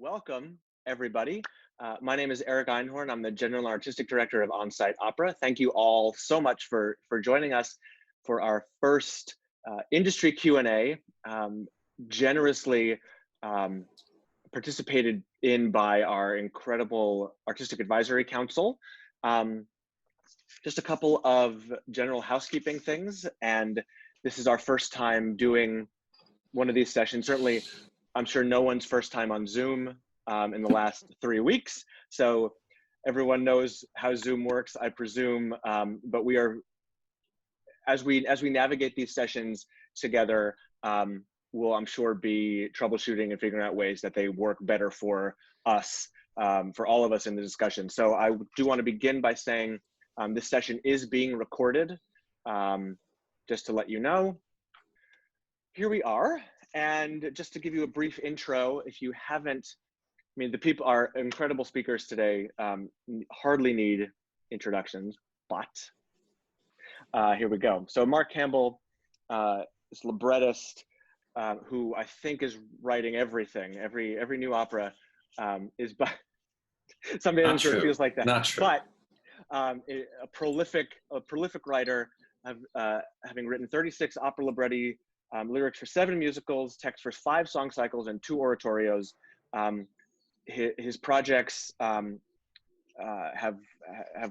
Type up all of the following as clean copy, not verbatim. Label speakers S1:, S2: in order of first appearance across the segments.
S1: Welcome, everybody. My name is Eric Einhorn. I'm the General Artistic Director of On-Site Opera. Thank you all so much for joining us for our first industry Q&A, generously participated in by our incredible Artistic Advisory Council. Just a couple of general housekeeping things, and this is our first time doing one of these sessions. Certainly, I'm sure no one's first time on Zoom in the last 3 weeks, so everyone knows how Zoom works, I presume. But we are, as we navigate these sessions together, we'll, I'm sure, be troubleshooting and figuring out ways that they work better for us, for all of us in the discussion. So I do want to begin by saying this session is being recorded, just to let you know. Here we are. And just to give you a brief intro, if you haven't, I mean, the people are incredible speakers today, hardly need introductions, but here we go. So Mark Campbell, this librettist, who I think is writing everything, every new opera is by, someday I'm sure it feels like that.
S2: Not true.
S1: But a prolific writer, having written 36 opera libretti, lyrics for 7 musicals, text for 5 song cycles and 2 oratorios. His projects have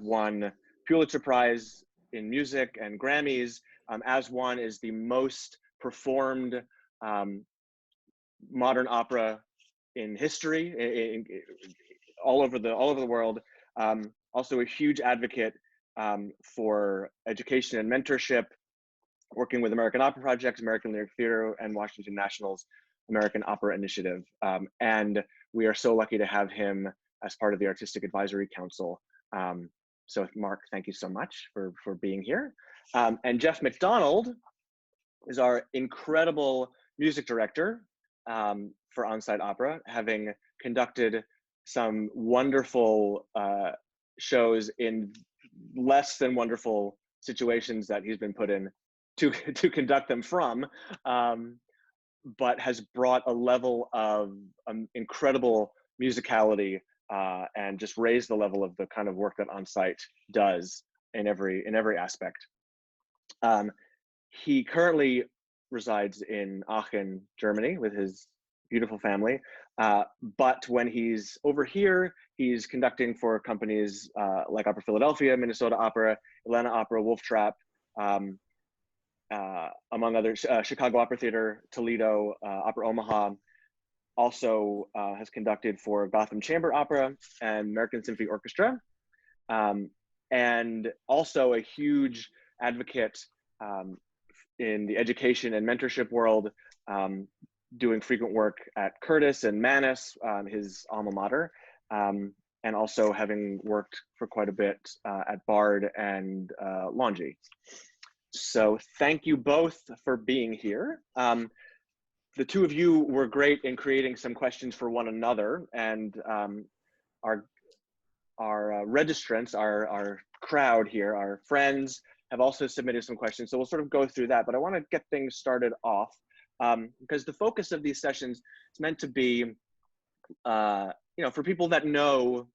S1: won Pulitzer Prize in music and Grammys. As one is the most performed modern opera in history, all over the world. Also a huge advocate for education and mentorship, working with American Opera Project, American Lyric Theater, and Washington National's American Opera Initiative. And we are so lucky to have him as part of the Artistic Advisory Council. So Mark, thank you so much for being here. And Jeff McDonald is our incredible music director for On-Site Opera, having conducted some wonderful shows in less than wonderful situations that he's been put in to conduct them from, but has brought a level of incredible musicality and just raised the level of the kind of work that On-Site does in every aspect. He currently resides in Aachen, Germany, with his beautiful family. But when he's over here, he's conducting for companies like Opera Philadelphia, Minnesota Opera, Atlanta Opera, Wolf Trap, among others, Chicago Opera Theater, Toledo, Opera Omaha. Also has conducted for Gotham Chamber Opera and American Symphony Orchestra. And also a huge advocate in the education and mentorship world, doing frequent work at Curtis and Mannes, his alma mater, and also having worked for quite a bit at Bard and Longy. So thank you both for being here. The two of you were great in creating some questions for one another, and our registrants, our crowd here, our friends, have also submitted some questions. So we'll sort of go through that, but I want to get things started off because the focus of these sessions is meant to be, you know, for people that know,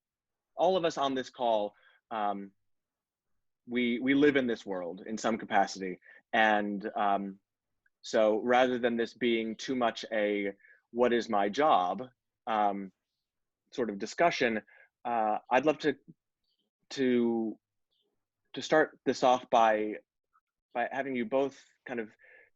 S1: all of us on this call, we live in this world in some capacity. And so rather than this being too much a, what is my job sort of discussion, I'd love to start this off by having you both kind of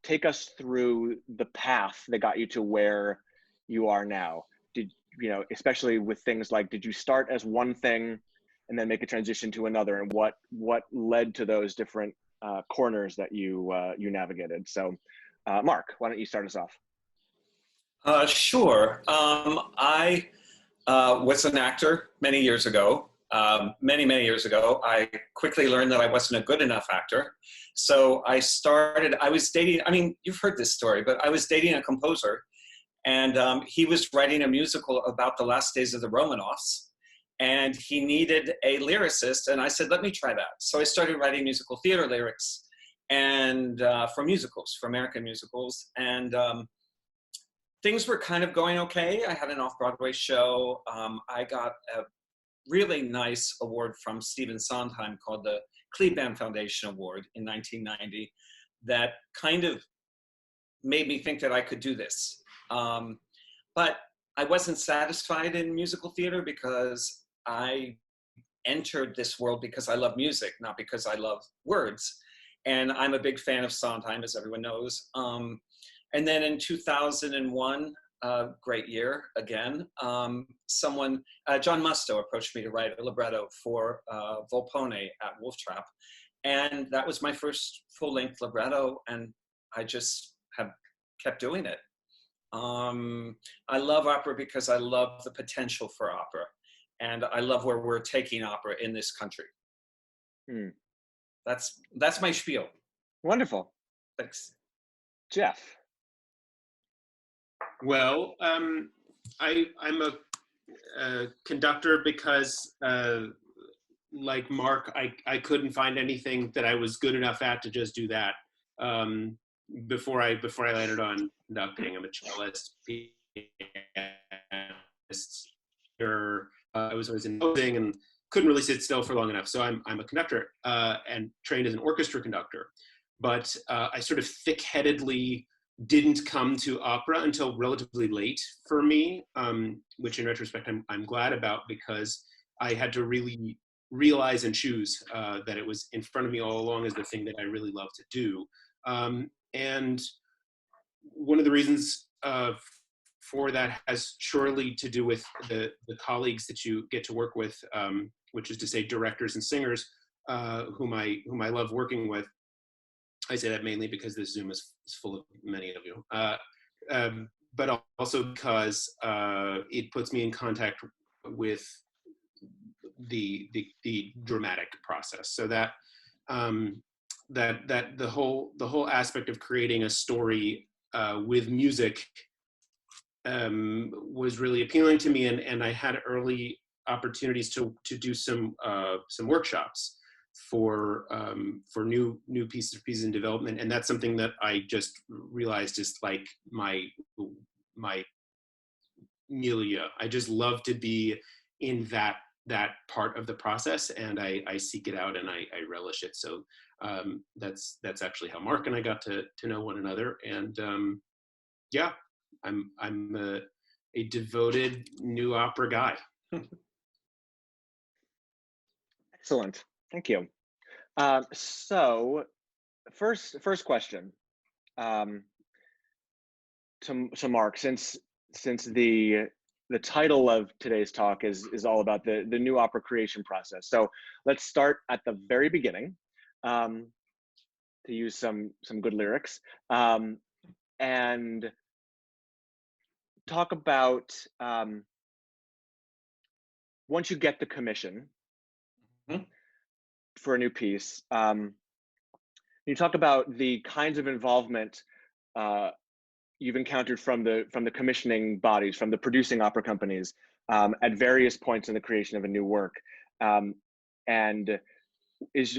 S1: take us through the path that got you to where you are now. Did, you know, especially with things like, did you start as one thing and then make a transition to another, and what led to those different corners that you navigated? So Mark, why don't you start us off?
S2: Sure. I was an actor many years ago. Many years ago. I quickly learned that I wasn't a good enough actor. So I was dating, I mean, you've heard this story, but I was dating a composer, and he was writing a musical about the last days of the Romanovs, and he needed a lyricist, and I said, let me try that. So I started writing musical theater lyrics and for musicals, for American musicals, and things were kind of going okay. I had an off-Broadway show. I got a really nice award from Stephen Sondheim called the Kleban Foundation Award in 1990 that kind of made me think that I could do this. But I wasn't satisfied in musical theater because I entered this world because I love music, not because I love words. And I'm a big fan of Sondheim, as everyone knows. And then in 2001, great year again, John Musto approached me to write a libretto for Volpone at Wolf Trap. And that was my first full-length libretto, and I just have kept doing it. I love opera because I love the potential for opera, and I love where we're taking opera in this country. That's my spiel.
S1: Wonderful.
S2: Thanks.
S1: Jeff.
S3: Well, I'm a conductor because, like Mark, I couldn't find anything that I was good enough at to just do that. Before I landed on conducting, I'm a cellist, pianist. I was always in composing and couldn't really sit still for long enough. So I'm a conductor and trained as an orchestra conductor. But I sort of thick-headedly didn't come to opera until relatively late for me, which in retrospect I'm glad about, because I had to really realize and choose that it was in front of me all along as the thing that I really love to do. And one of the reasons for that has surely to do with the colleagues that you get to work with, which is to say directors and singers whom I love working with. I say that mainly because this Zoom is full of many of you, but also because it puts me in contact with the dramatic process. So that that the whole aspect of creating a story with music was really appealing to me, and I had early opportunities to do some workshops for new pieces in development, and that's something that I just realized is like my milieu. I just love to be in that part of the process, and I seek it out and I relish it. So that's actually how Mark and I got to know one another, and yeah, I'm a devoted new opera guy.
S1: Excellent, thank you. So first question to Mark, since the title of today's talk is all about the new opera creation process. So let's start at the very beginning, to use some good lyrics, and talk about once you get the commission for a new piece, you talk about the kinds of involvement you've encountered from the commissioning bodies, from the producing opera companies, at various points in the creation of a new work. And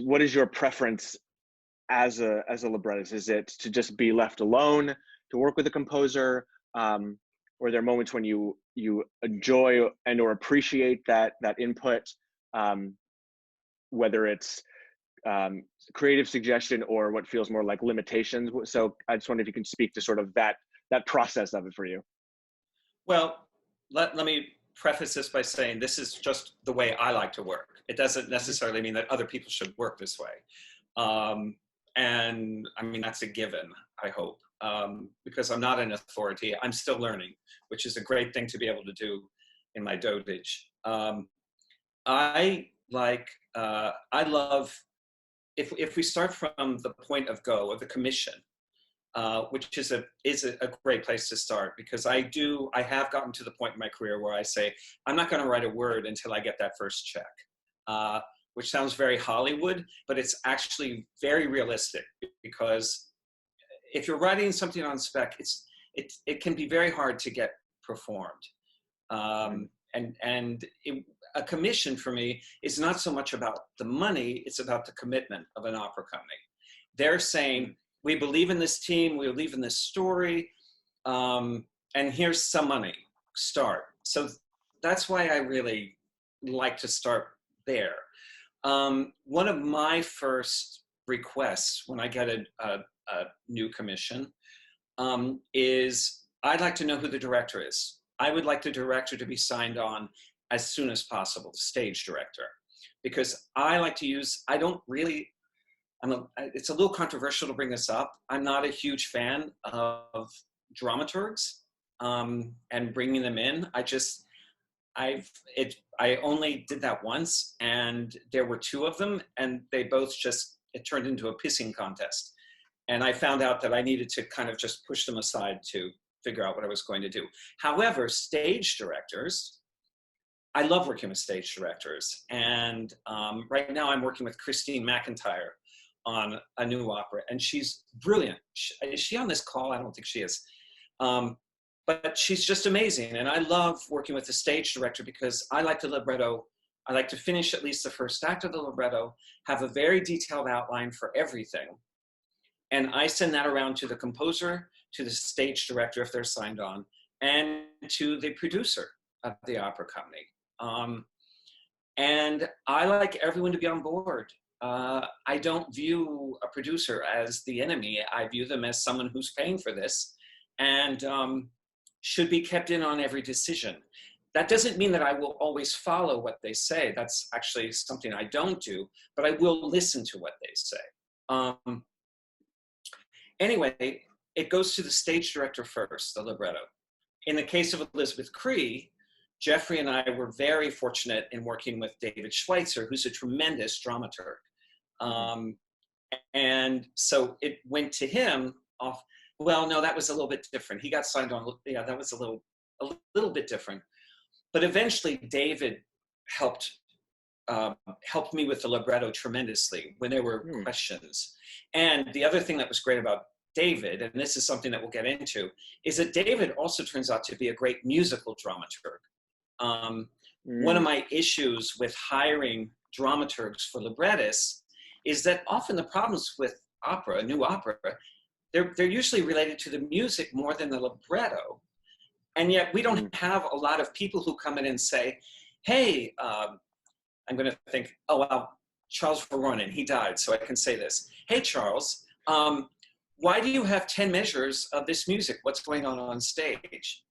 S1: what is your preference as a librettist? Is it to just be left alone to work with a composer, or are there moments when you enjoy and or appreciate that input, whether it's creative suggestion or what feels more like limitations? So I just wonder if you can speak to sort of that process of it for you.
S2: Well, let me preface this by saying this is just the way I like to work. It doesn't necessarily mean that other people should work this way. And I mean, that's a given, I hope, because I'm not an authority. I'm still learning, which is a great thing to be able to do in my dotage. I love, if we start from the point of go, of the commission, which is a great place to start, because I have gotten to the point in my career where I say, I'm not going to write a word until I get that first check, which sounds very Hollywood, but it's actually very realistic, because if you're writing something on spec, it can be very hard to get performed. A commission for me is not so much about the money, it's about the commitment of an opera company. They're saying, we believe in this team, we believe in this story, and here's some money, start. So that's why I really like to start there. One of my first requests when I get a new commission is I'd like to know who the director is. I would like the director to be signed on as soon as possible, the stage director, because I like to use, I don't really, it's a little controversial to bring this up. I'm not a huge fan of dramaturgs and bringing them in. I only did that once, and there were two of them, and they both it turned into a pissing contest. And I found out that I needed to kind of just push them aside to figure out what I was going to do. However, stage directors, I love working with stage directors. And right now I'm working with Christine McIntyre on a new opera, and she's brilliant. Is she on this call? I don't think she is. But she's just amazing. And I love working with the stage director because I like the libretto. I like to finish at least the first act of the libretto, have a very detailed outline for everything. And I send that around to the composer, to the stage director if they're signed on, and to the producer of the opera company. And I like everyone to be on board. I don't view a producer as the enemy. I view them as someone who's paying for this and should be kept in on every decision. That doesn't mean that I will always follow what they say. That's actually something I don't do, but I will listen to what they say. Anyway, it goes to the stage director first, the libretto. In the case of Elizabeth Cree, Geoffrey and I were very fortunate in working with David Schweitzer, who's a tremendous dramaturg. And so it went to him off. Well, no, that was a little bit different. He got signed on. Yeah, that was a little bit different. But eventually, David helped me with the libretto tremendously when there were questions. And the other thing that was great about David, and this is something that we'll get into, is that David also turns out to be a great musical dramaturg. One of my issues with hiring dramaturgs for librettists is that often the problems with opera, new opera, they're usually related to the music more than the libretto. And yet we don't have a lot of people who come in and say, hey, I'm going to think, oh, well, Charles Voronin, he died, so I can say this. Hey, Charles, why do you have 10 measures of this music? What's going on stage?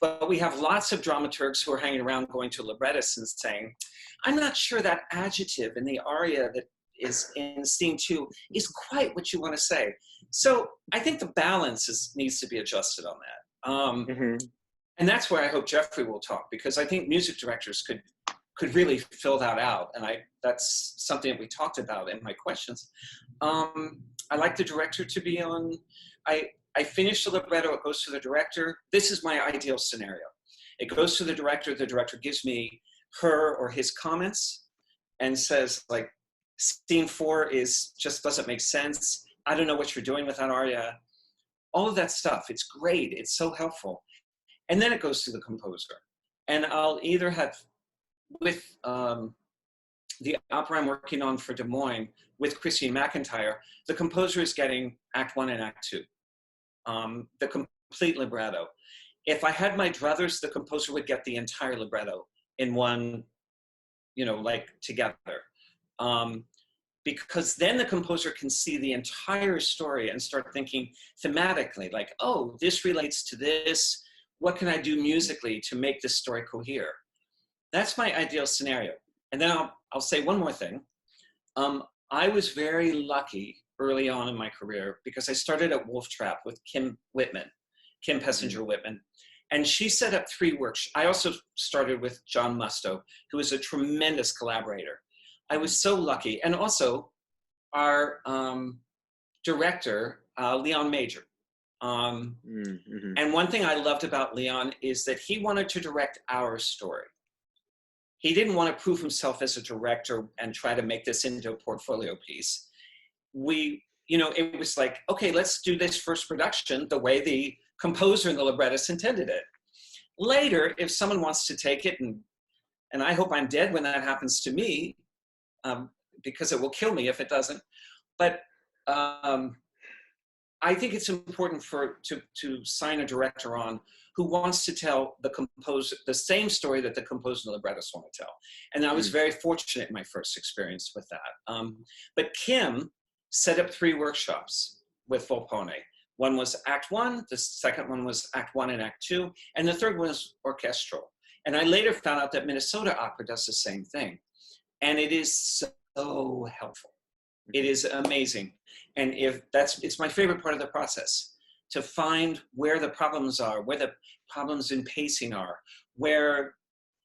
S2: But we have lots of dramaturgs who are hanging around going to librettists and saying, I'm not sure that adjective in the aria that is in scene 2 is quite what you want to say. So I think the balance needs to be adjusted on that. And that's where I hope Geoffrey will talk, because I think music directors could really fill that out. And that's something that we talked about in my questions. I like the director to be on. I finish the libretto, it goes to the director. This is my ideal scenario. It goes to the director gives me her or his comments and says, like, scene 4 just doesn't make sense. I don't know what you're doing with that aria. All of that stuff, it's great, it's so helpful. And then it goes to the composer. And I'll either have, with the opera I'm working on for Des Moines, with Christine McIntyre, the composer is getting Act 1 and Act 2, the complete libretto. If I had my druthers, the composer would get the entire libretto in one, like together. Because then the composer can see the entire story and start thinking thematically, like, oh, this relates to this. What can I do musically to make this story cohere? That's my ideal scenario. And then I'll say one more thing. I was very lucky early on in my career because I started at Wolf Trap with Kim Pessinger Whitman. And she set up 3 workshops. I also started with John Musto, who is a tremendous collaborator. I was so lucky. And also our director, Leon Major. And one thing I loved about Leon is that he wanted to direct our story. He didn't want to prove himself as a director and try to make this into a portfolio piece. It was like, okay, let's do this first production the way the composer and the librettist intended it. Later, if someone wants to take it, and I hope I'm dead when that happens to me, because it will kill me if it doesn't. But I think it's important to sign a director on who wants to tell the composer the same story that the composer and the librettist want to tell. And I was very fortunate in my first experience with that. But Kim set up 3 workshops with Volpone. One was Act 1, the second one was Act 1 and Act 2, and the third one was orchestral. And I later found out that Minnesota Opera does the same thing. And it is so helpful. It is amazing. And it's my favorite part of the process, to find where the problems are, where the problems in pacing are, where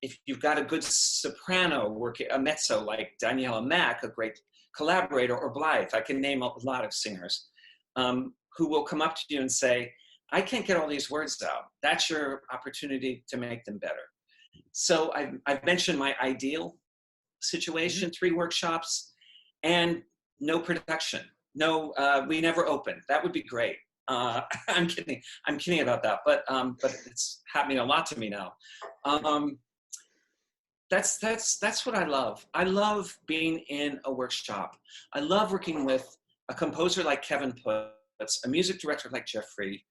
S2: if you've got a good soprano working, a mezzo like Daniela Mack, a great collaborator, or Blythe, I can name a lot of singers, who will come up to you and say, I can't get all these words out. That's your opportunity to make them better. So I've mentioned my ideal situation, 3 workshops, and no production. No, we never open. That would be great. I'm kidding about that, but it's happening a lot to me now. That's what I love. I love being in a workshop. I love working with a composer like Kevin Putz, a music director like Geoffrey,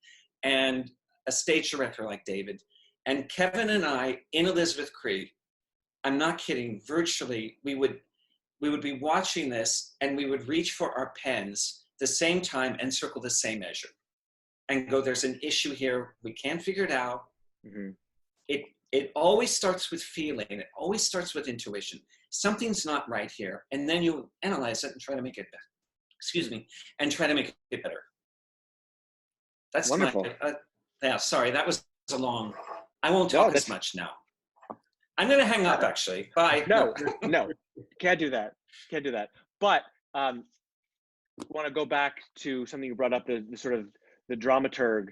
S2: and a stage director like David. And Kevin and I, in Elizabeth Cree, I'm not kidding, virtually, we would be watching this and we would reach for our pens the same time and circle the same measure and go, there's an issue here, we can't figure it out. It always starts with feeling, it always starts with intuition. Something's not right here, and then you analyze it and try to make it better. Excuse me, and try to make it better. That's
S1: wonderful.
S2: Yeah, sorry, that was a long, I won't talk as much now. I'm gonna hang up actually, bye.
S1: No, can't do that. But want to go back to something you brought up, the sort of the dramaturg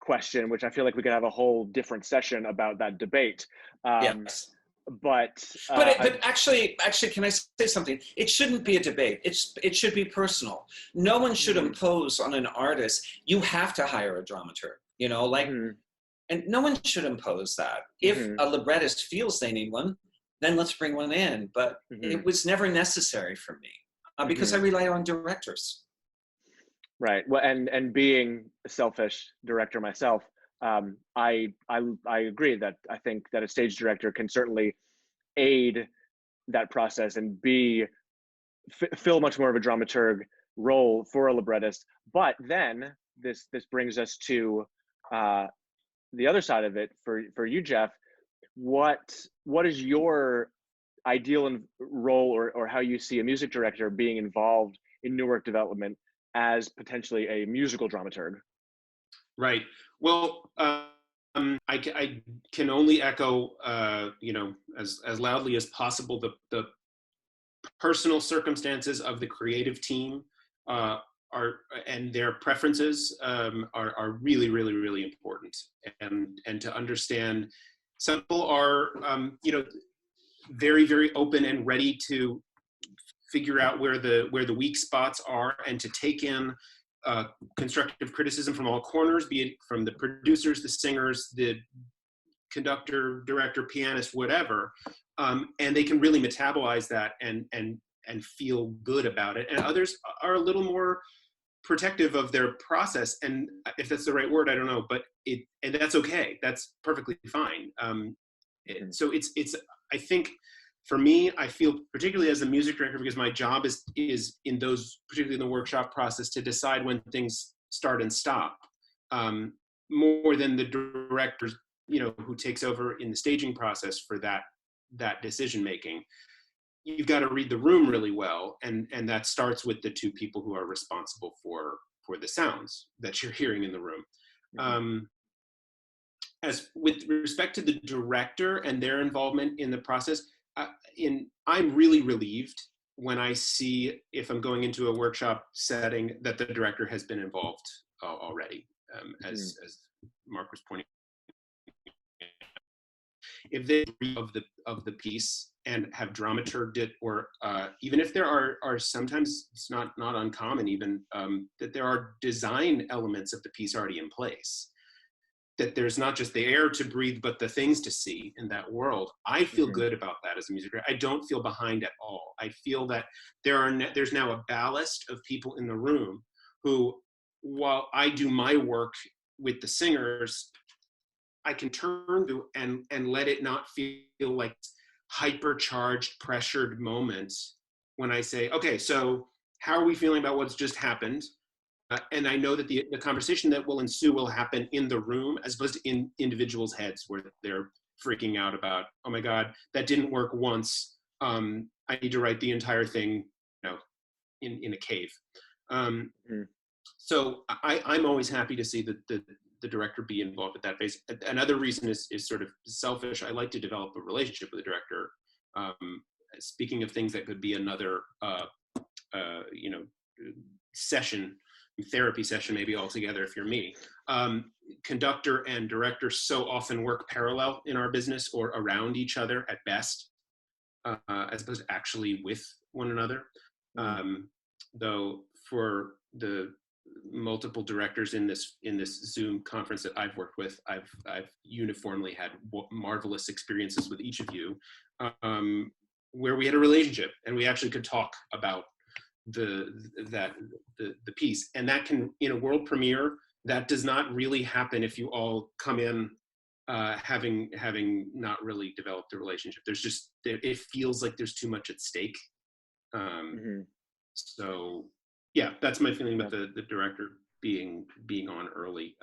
S1: question, which I feel like we could have a whole different session about that debate.
S2: Yes.
S1: But
S2: actually, can I say something? It shouldn't be a debate. It should be personal. No one should impose on an artist, you have to hire a dramaturg, you know, like, and no one should impose that. If a librettist feels they need one, then let's bring one in. But it was never necessary for me because I rely on directors.
S1: Right. Well, and being a selfish director myself, I agree that I think that a stage director can certainly aid that process and fill much more of a dramaturg role for a librettist. But then this brings us to the other side of it for you, Jeff. What is your ideal role or how you see a music director being involved in new work development as potentially a musical dramaturg?
S3: Right. Well, I can only echo, as loudly as possible, the personal circumstances of the creative team and their preferences are really, really, really important. And to understand, some people are, very, very open and ready to figure out where the weak spots are and to take in constructive criticism from all corners, be it from the producers, the singers, the conductor, director, pianist, whatever, and they can really metabolize that and feel good about it. And others are a little more protective of their process, and if that's the right word, I don't know, but and that's okay. That's perfectly fine. So it's I think, for me, I feel, particularly as a music director, because my job is in those, particularly in the workshop process, to decide when things start and stop, more than the director, who takes over in the staging process for that decision making. You've got to read the room really well, and that starts with the 2 people who are responsible for the sounds that you're hearing in the room. As with respect to the director and their involvement in the process, I'm really relieved when I see, if I'm going into a workshop setting, that the director has been involved already, as Mark was pointing out. If they of the piece and have dramaturged it, or even if there are sometimes, it's not uncommon even, that there are design elements of the piece already in place, that there's not just the air to breathe, but the things to see in that world. I feel good about that as a music director. I don't feel behind at all. I feel that there's now a ballast of people in the room who, while I do my work with the singers, I can turn to and let it not feel like hypercharged, pressured moments when I say, okay, so how are we feeling about what's just happened? And I know that the conversation that will ensue will happen in the room as opposed to in individuals' heads where they're freaking out about, oh my God, that didn't work once. I need to write the entire thing, in a cave. So I'm always happy to see the director be involved at that phase. Another reason is sort of selfish. I like to develop a relationship with the director. Speaking of things that could be another, therapy session maybe altogether if you're me. Conductor and director so often work parallel in our business or around each other at best, as opposed to actually with one another. Though for the multiple directors in this Zoom conference that I've worked with, I've uniformly had marvelous experiences with each of you, where we had a relationship and we actually could talk about the piece. And that can, in a world premiere, that does not really happen if you all come in having not really developed the relationship. There's just, it feels like there's too much at stake. So yeah, that's my feeling about the director being on early.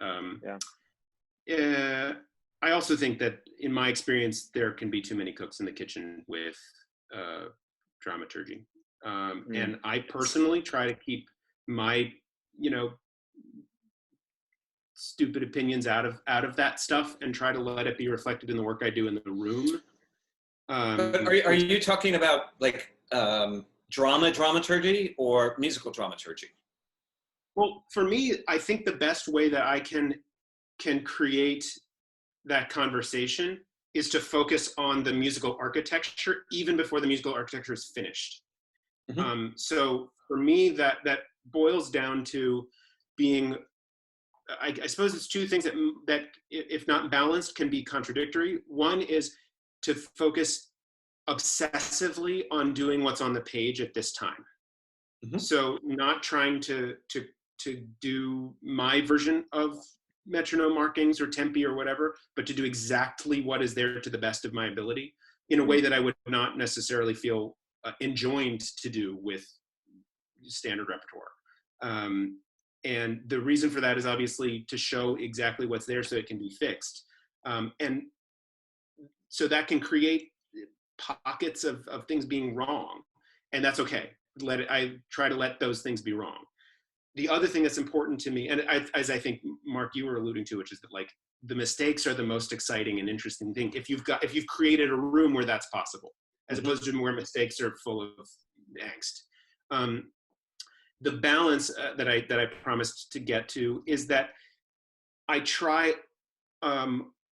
S3: I also think that in my experience, there can be too many cooks in the kitchen with dramaturgy. And I personally try to keep my, stupid opinions out of that stuff and try to let it be reflected in the work I do in the room.
S2: But are you talking about like dramaturgy or musical dramaturgy?
S3: Well, for me, I think the best way that I can create that conversation is to focus on the musical architecture even before the musical architecture is finished. So for me, that boils down to being, I suppose it's two things that if not balanced can be contradictory. One is to focus obsessively on doing what's on the page at this time. So not trying to do my version of metronome markings or tempi or whatever, but to do exactly what is there to the best of my ability in a way that I would not necessarily feel enjoined to do with standard repertoire. And the reason for that is obviously to show exactly what's there so it can be fixed. And so that can create pockets of things being wrong, and that's okay. I try to let those things be wrong. The other thing that's important to me, and as I think, Mark, you were alluding to, which is that like the mistakes are the most exciting and interesting thing. If you've created a room where that's possible, as opposed to where mistakes are full of angst. The balance that I promised to get to is that I try,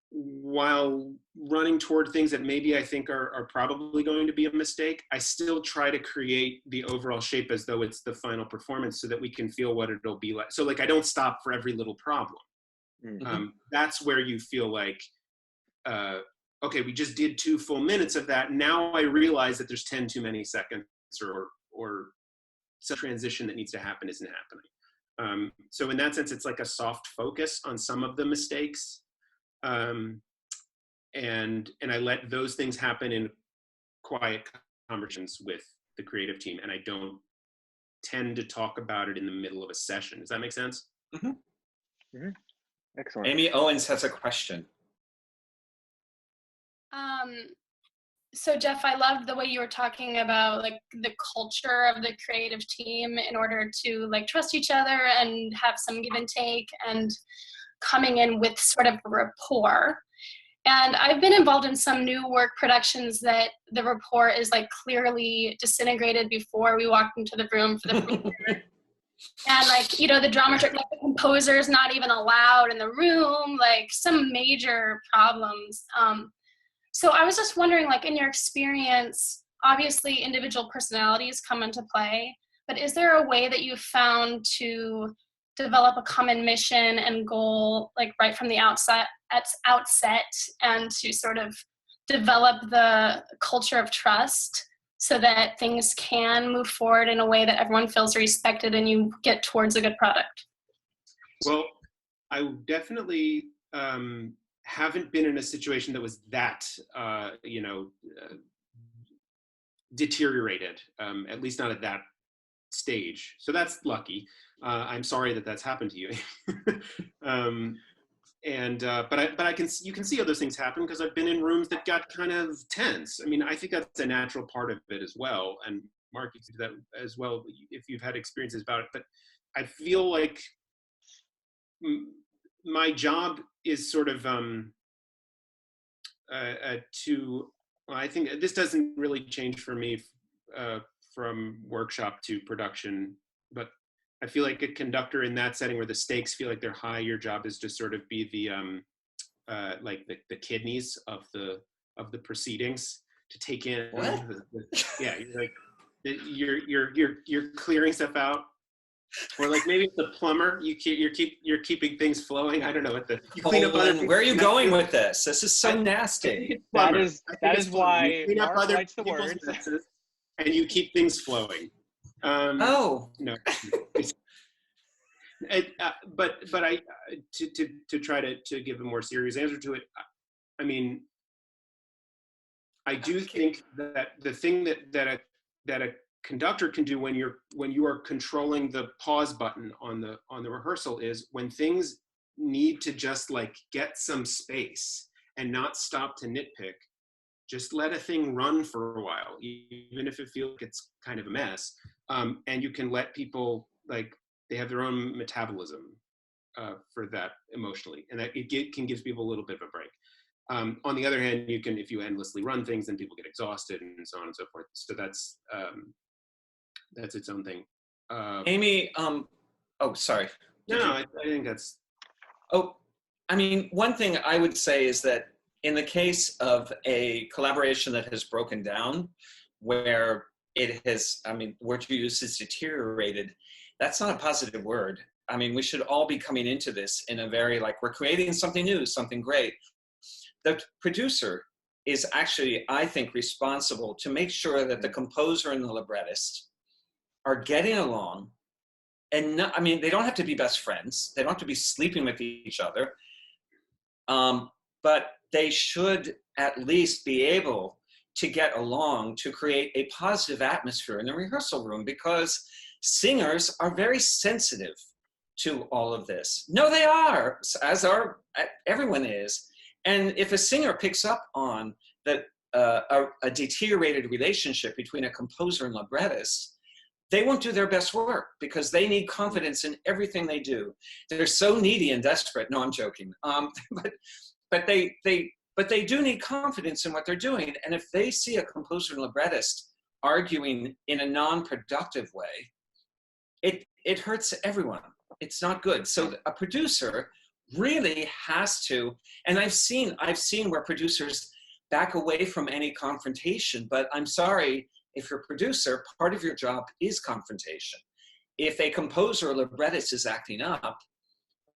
S3: while running toward things that maybe I think are probably going to be a mistake, I still try to create the overall shape as though it's the final performance so that we can feel what it'll be like. So like I don't stop for every little problem. That's where you feel like, okay, we just did 2 full minutes of that. Now I realize that there's 10 too many seconds or some transition that needs to happen isn't happening. So in that sense, it's like a soft focus on some of the mistakes. And I let those things happen in quiet conversations with the creative team, and I don't tend to talk about it in the middle of a session. Does that make sense?
S1: Excellent.
S2: Amy Owens has a question.
S4: So Jeff, I loved the way you were talking about like the culture of the creative team in order to like trust each other and have some give and take and coming in with sort of rapport. And I've been involved in some new work productions that the rapport is like clearly disintegrated before we walked into the room for the premiere. And like, the dramaturg, like the composer is not even allowed in the room, like some major problems. So I was just wondering, like in your experience, obviously individual personalities come into play, but is there a way that you found to develop a common mission and goal, like right from the outset, and to sort of develop the culture of trust so that things can move forward in a way that everyone feels respected and you get towards a good product?
S3: Well, I definitely haven't been in a situation that was that, deteriorated, at least not at that stage. So that's lucky. I'm sorry that that's happened to you. But you can see other things happen because I've been in rooms that got kind of tense. I mean, I think that's a natural part of it as well. And Mark, you can do that as well if you've had experiences about it. But I feel like my job is sort of I think this doesn't really change for me from workshop to production, but I feel like a conductor in that setting where the stakes feel like they're high, your job is to sort of be the like the kidneys of the proceedings, to take in yeah, you're clearing stuff out, or like maybe the plumber, you're keeping things flowing. I don't know what you clean up other
S2: where are you going with this? This is so nasty.
S1: That is why Mark writes the words,
S3: and you keep things flowing. No. But I to try to give a more serious answer to it. I mean, I do think that the thing that a conductor can do when you are controlling the pause button on the rehearsal is when things need to just like get some space and not stop to nitpick. Just let a thing run for a while, even if it feels like it's kind of a mess. And you can let people, like, they have their own metabolism for that emotionally. And that can give people a little bit of a break. On the other hand, if you endlessly run things, then people get exhausted and so on and so forth. So that's its own thing.
S2: Amy, oh, sorry.
S3: I think that's...
S2: Oh, I mean, one thing I would say is that in the case of a collaboration that has broken down, where word you use is deteriorated, that's not a positive word. I mean, we should all be coming into this in a very, like, we're creating something new, something great. The producer is actually, I think, responsible to make sure that the composer and the librettist are getting along. And not, I mean, they don't have to be best friends. They don't have to be sleeping with each other. But they should at least be able to get along to create a positive atmosphere in the rehearsal room, because singers are very sensitive to all of this. No, they are, as everyone is. And if a singer picks up on that a deteriorated relationship between a composer and librettist, they won't do their best work because they need confidence in everything they do. They're so needy and desperate. No, I'm joking. But they do need confidence in what they're doing. And if they see a composer and librettist arguing in a non-productive way, it hurts everyone. It's not good. So a producer really has to, and I've seen where producers back away from any confrontation, but I'm sorry, if you're a producer, part of your job is confrontation. If a composer or librettist is acting up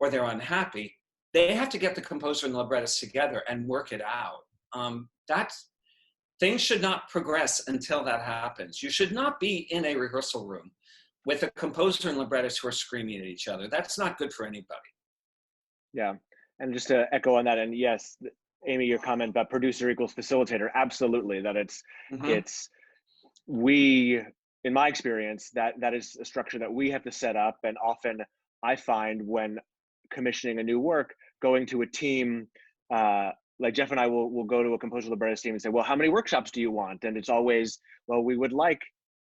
S2: or they're unhappy, they have to get the composer and the librettist together and work it out. Things should not progress until that happens. You should not be in a rehearsal room with a composer and librettist who are screaming at each other. That's not good for anybody.
S1: Yeah, and just to echo on that, and yes, Amy, your comment about producer equals facilitator, absolutely, that it's we, in my experience, that is a structure that we have to set up. And often I find when commissioning a new work, going to a team, like Jeff and I will go to a composer librettist team and say, well, how many workshops do you want? And it's always, well, we would like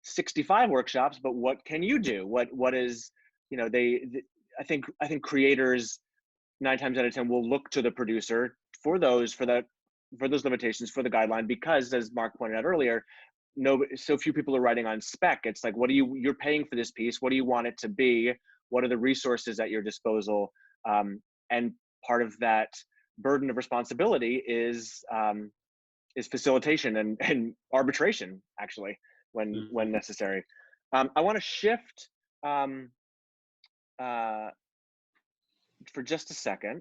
S1: 65 workshops, but what can you do? What is, I think creators 9 times out of 10 will look to the producer for those limitations, for the guideline, because as Mark pointed out earlier, so few people are writing on spec. It's like, you're paying for this piece. What do you want it to be? What are the resources at your disposal? And part of that burden of responsibility is facilitation and arbitration, actually, when necessary. I want to shift for just a second.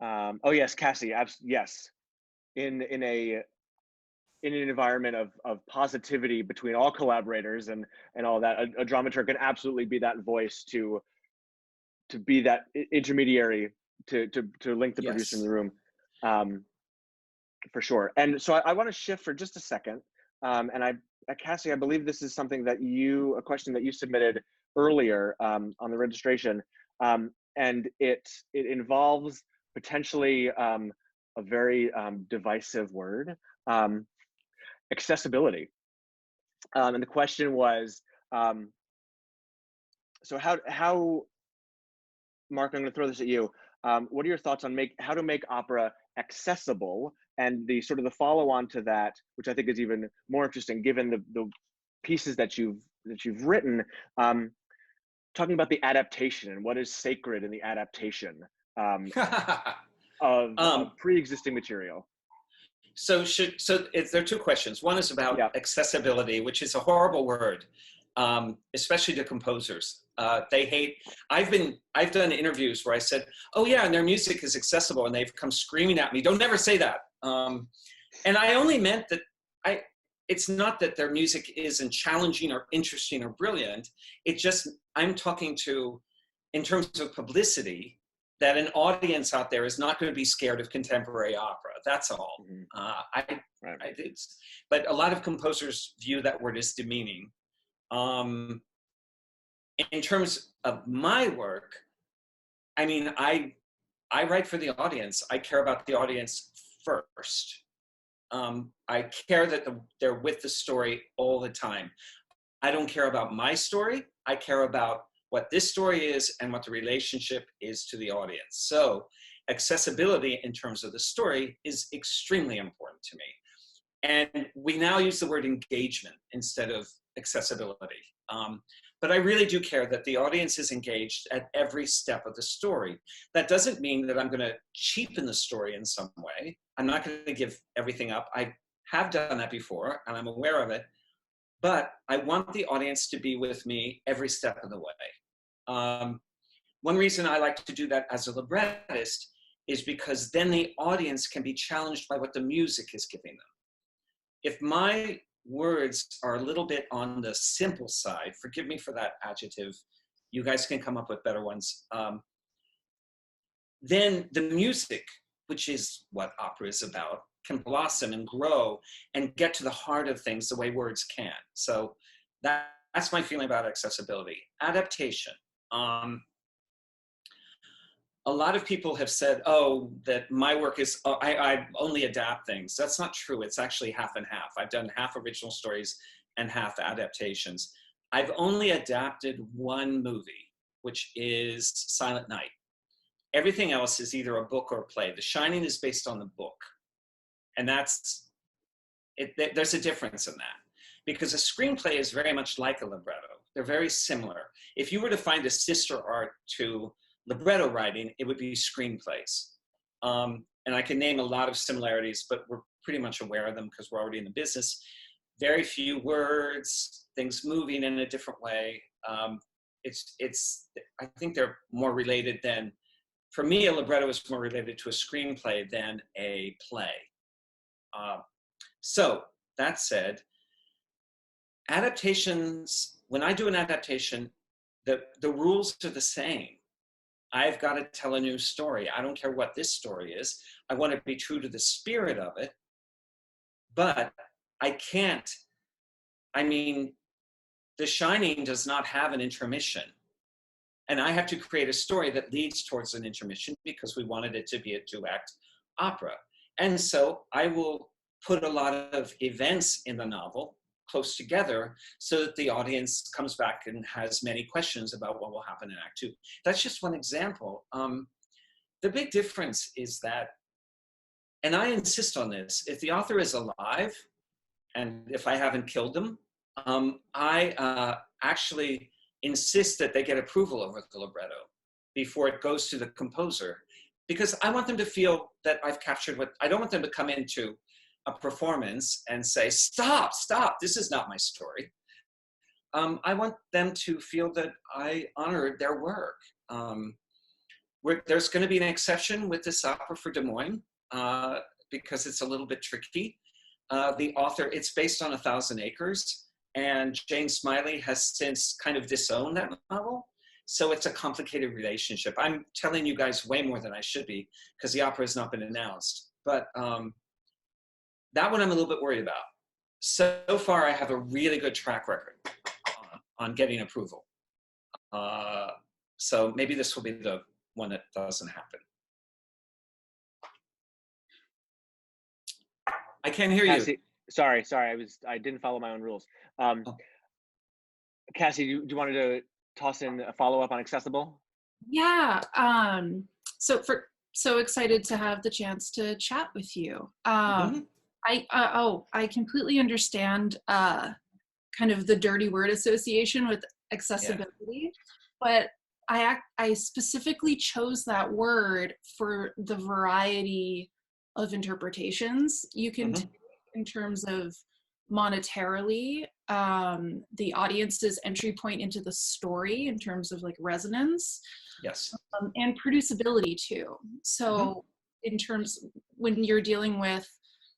S1: Oh yes, Cassie, yes. In a in an environment of positivity between all collaborators and all that, a dramaturg can absolutely be that voice to be that intermediary to link the producer in
S2: Yes.
S1: the room, for sure. And so I want to shift for just a second, and Cassie, I believe this is something that a question that you submitted earlier on the registration, and it involves potentially a very divisive word, accessibility. And the question was, so how, Mark, I'm going to throw this at you. What are your thoughts on how to make opera accessible, and the sort of the follow on to that, which I think is even more interesting given the pieces that you've written, talking about the adaptation and what is sacred in the adaptation of pre-existing material.
S2: So there are two questions. One is about accessibility, which is a horrible word, especially to composers. They hate. I've done interviews where I said, "Oh yeah, and their music is accessible," and they've come screaming at me, "Don't never say that." And I only meant that it's not that their music isn't challenging or interesting or brilliant. It just, I'm talking to, in terms of publicity, that an audience out there is not going to be scared of contemporary opera. That's all.
S1: Mm-hmm.
S2: But a lot of composers view that word as demeaning. In terms of my work, I mean, I write for the audience. I care about the audience first. I care that they're with the story all the time. I don't care about my story. I care about what this story is and what the relationship is to the audience. So accessibility in terms of the story is extremely important to me. And we now use the word engagement instead of accessibility. But I really do care that the audience is engaged at every step of the story. That doesn't mean that I'm going to cheapen the story in some way. I'm not going to give everything up. I have done that before, and I'm aware of it. But I want the audience to be with me every step of the way. One reason I like to do that as a librettist is because then the audience can be challenged by what the music is giving them. If my words are a little bit on the simple side, forgive me for that adjective, you guys can come up with better ones, then the music, which is what opera is about, can blossom and grow and get to the heart of things the way words can. So that's my feeling about accessibility. Adaptation. A lot of people have said, oh, that my work is, I only adapt things. That's not true. It's actually half and half. I've done half original stories and half adaptations. I've only adapted one movie, which is Silent Night. Everything else is either a book or a play. The Shining is based on the book. And that's, there's a difference in that. Because a screenplay is very much like a libretto. They're very similar. If you were to find a sister art to libretto writing, it would be screenplays. And I can name a lot of similarities, but we're pretty much aware of them because we're already in the business. Very few words, things moving in a different way. I think they're more related than, for me, a libretto is more related to a screenplay than a play. So that said, adaptations, when I do an adaptation, the rules are the same. I've got to tell a new story. I don't care what this story is. I want to be true to the spirit of it, but I can't. I mean, The Shining does not have an intermission. And I have to create a story that leads towards an intermission because we wanted it to be a two-act opera. And so I will put a lot of events in the novel close together so that the audience comes back and has many questions about what will happen in Act 2. That's just one example. The big difference is that, and I insist on this, if the author is alive and if I haven't killed them, I actually insist that they get approval over the libretto before it goes to the composer, because I want them to feel that I've captured what, I don't want them to come into a performance and say, stop, this is not my story. I want them to feel that I honored their work. There's going to be an exception with this opera for Des Moines because it's a little bit tricky. the author, it's based on 1,000 Acres, and Jane Smiley has since kind of disowned that novel. So it's a complicated relationship. I'm telling you guys way more than I should be because the opera has not been announced. But that one I'm a little bit worried about. So far, I have a really good track record on getting approval. So maybe this will be the one that doesn't happen. I can't hear
S1: Cassie,
S2: you.
S1: Sorry, I didn't follow my own rules. Cassie, do you wanted to toss in a follow-up on Accessible?
S5: Yeah, so excited to have the chance to chat with you. I completely understand kind of the dirty word association with accessibility, but I specifically chose that word for the variety of interpretations you can take in terms of monetarily, the audience's entry point into the story in terms of like resonance,
S2: Yes,
S5: and producibility too. So in terms, when you're dealing with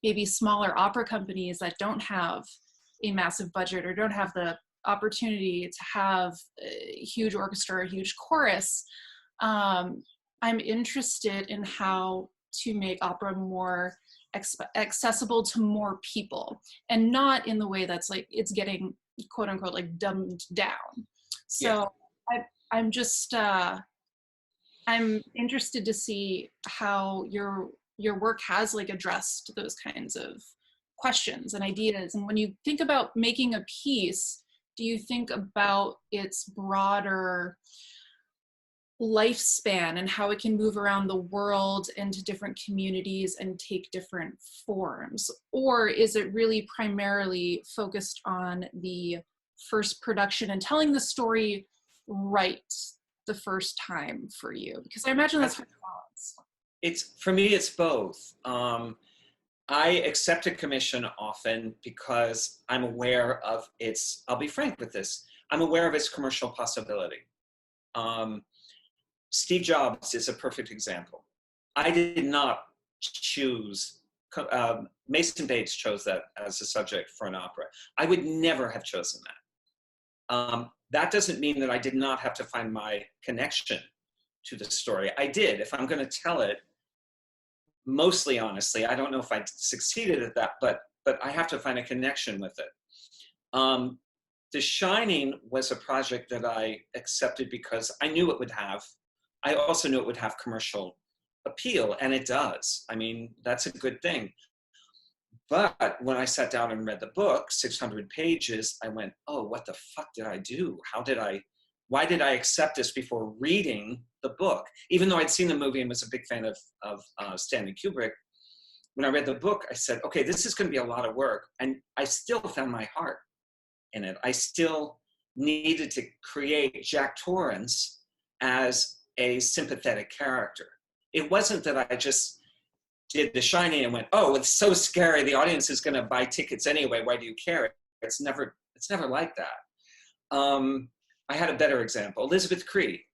S5: maybe smaller opera companies that don't have a massive budget or don't have the opportunity to have a huge orchestra or a huge chorus, I'm interested in how to make opera more accessible to more people, and not in the way that's like it's getting quote unquote like dumbed down. So I'm just I'm interested to see how your work has like addressed those kinds of questions and ideas. And when you think about making a piece, do you think about its broader lifespan and how it can move around the world into different communities and take different forms? Or is it really primarily focused on the first production and telling the story right the first time for you? Because I imagine that's hard to balance.
S2: For me, it's both. I accept a commission often because I'm aware of its, I'll be frank with this, I'm aware of its commercial possibility. Steve Jobs is a perfect example. I did not choose, Mason Bates chose that as a subject for an opera. I would never have chosen that. That doesn't mean that I did not have to find my connection to the story. I did. If I'm going to tell it, mostly honestly, I don't know if I succeeded at that, but I have to find a connection with it. The Shining was a project that I accepted because I knew it would have, I also knew it would have commercial appeal, and it does. I mean, that's a good thing. But when I sat down and read the book, 600 pages, I went, oh, what the fuck did I do? Why did I accept this before reading the book? Even though I'd seen the movie and was a big fan of Stanley Kubrick, when I read the book, I said, okay, this is going to be a lot of work. And I still found my heart in it. I still needed to create Jack Torrance as a sympathetic character. It wasn't that I just did The Shining and went, oh, it's so scary, the audience is going to buy tickets anyway, why do you care? It's never like that. I had a better example, Elizabeth Cree.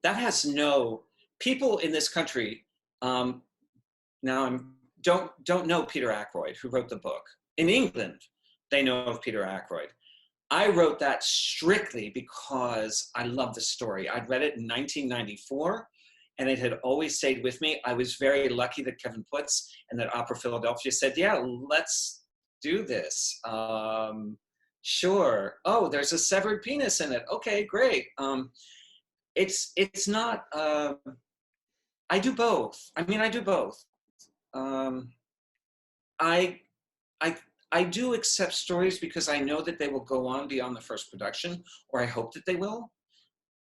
S2: That has no, people in this country don't know Peter Ackroyd, who wrote the book. In England, they know of Peter Ackroyd. I wrote that strictly because I love the story. I'd read it in 1994, and it had always stayed with me. I was very lucky that Kevin Putz and that Opera Philadelphia said, yeah, let's do this. Sure. Oh, there's a severed penis in it. Okay, great. It's not, I do both. I mean, I do both. I do accept stories because I know that they will go on beyond the first production, or I hope that they will,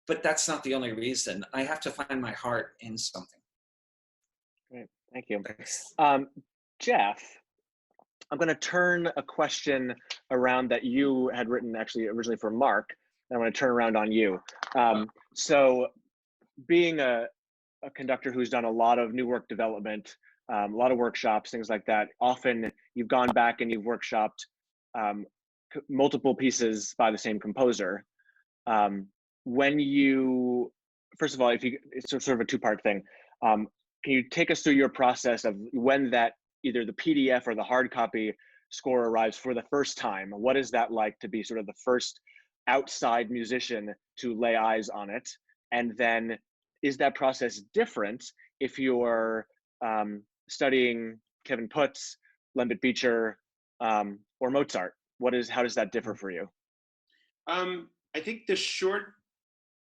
S2: but that's not the only reason. I have to find my heart in something.
S1: Great, thank you. Jeff, I'm going to turn a question around that you had written actually originally for Mark, and I'm going to turn around on you. So being a conductor who's done a lot of new work development, a lot of workshops, things like that, often you've gone back and you've workshopped multiple pieces by the same composer. When you, first of all, it's sort of a two-part thing. Can you take us through your process of when that either the PDF or the hard copy score arrives for the first time? What is that like to be sort of the first outside musician to lay eyes on it? And then is that process different if you're studying Kevin Putt's, Lembit Beecher, or Mozart? How does that differ for you?
S3: I think the short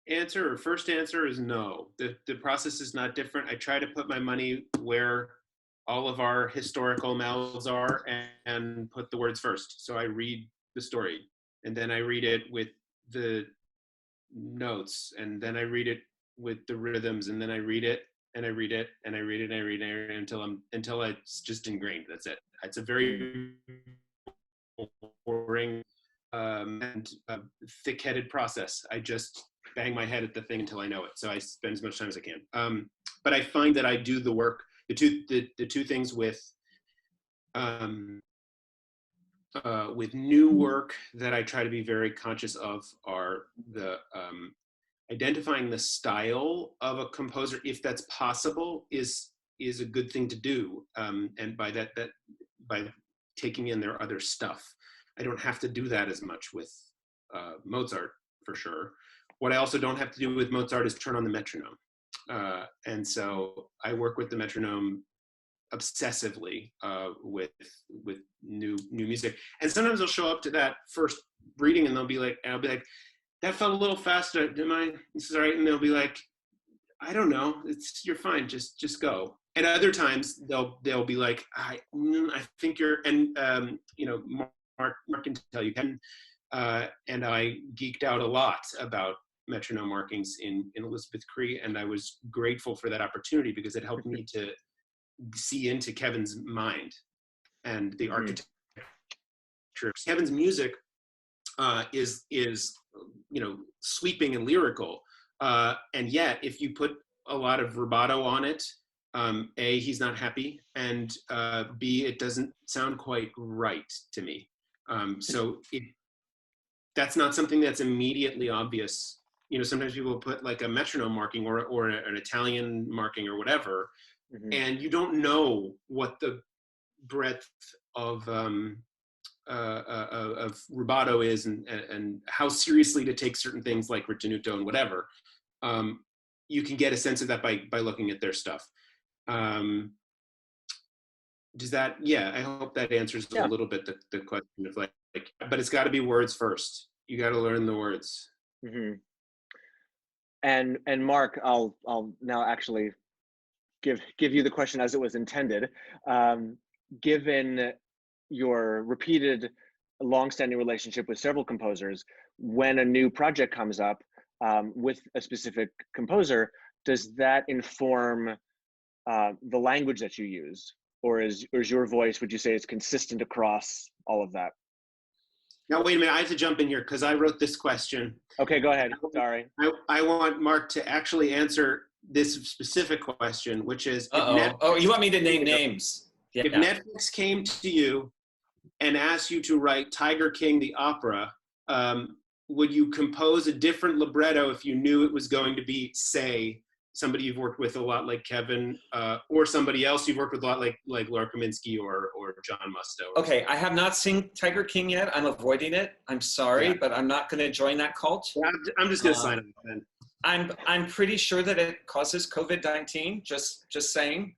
S3: answer or first answer is no. The process is not different. I try to put my money where all of our historical mouths are and put the words first. So I read the story, and then I read it with the notes, and then I read it with the rhythms, and then I read it and I read it and I read it and I read it until it's just ingrained. That's it. It's a very boring and thick-headed process. I just bang my head at the thing until I know it. So I spend as much time as I can. But I find that I do the work. The two things with new work that I try to be very conscious of are the identifying the style of a composer, if that's possible, is a good thing to do. And by that by taking in their other stuff. I don't have to do that as much with Mozart, for sure. What I also don't have to do with Mozart is turn on the metronome. And so I work with the metronome obsessively with new music. And sometimes I'll show up to that first reading and I'll be like, that felt a little faster. This is all right. And they'll be like, I don't know, you're fine. Just go. And other times they'll be like, I think you're, and Mark can tell you, and I geeked out a lot about metronome markings in Elizabeth Cree, and I was grateful for that opportunity because it helped me to see into Kevin's mind and the architecture. Kevin's music is sweeping and lyrical, and yet if you put a lot of rubato on it, A, he's not happy, and B, it doesn't sound quite right to me. So that's not something that's immediately obvious. Sometimes people put like a metronome marking or an Italian marking or whatever, and you don't know what the breadth of rubato is and how seriously to take certain things like ritenuto and whatever. You can get a sense of that by looking at their stuff. Does that, I hope that answers a little bit the question of like, but it's got to be words first. You got to learn the words.
S1: And Mark, I'll now actually give you the question as it was intended. Given your repeated long-standing relationship with several composers, when a new project comes up with a specific composer, does that inform the language that you use? Or is your voice, would you say, it's consistent across all of that?
S3: Now, wait a minute, I have to jump in here because I wrote this question.
S1: Okay, go ahead, sorry.
S3: I want Mark to actually answer this specific question, which is,
S2: you want me to name names? Yeah.
S3: If Netflix came to you and asked you to write Tiger King the opera, would you compose a different libretto if you knew it was going to be, say, somebody you've worked with a lot like Kevin, or somebody else you've worked with a lot like Laura Kaminsky or John Musto?
S2: Okay, I have not seen Tiger King yet. I'm avoiding it. I'm sorry, but I'm not going to join that cult.
S3: Yeah, I'm just going to sign up then.
S2: I'm pretty sure that it causes COVID-19. Just saying.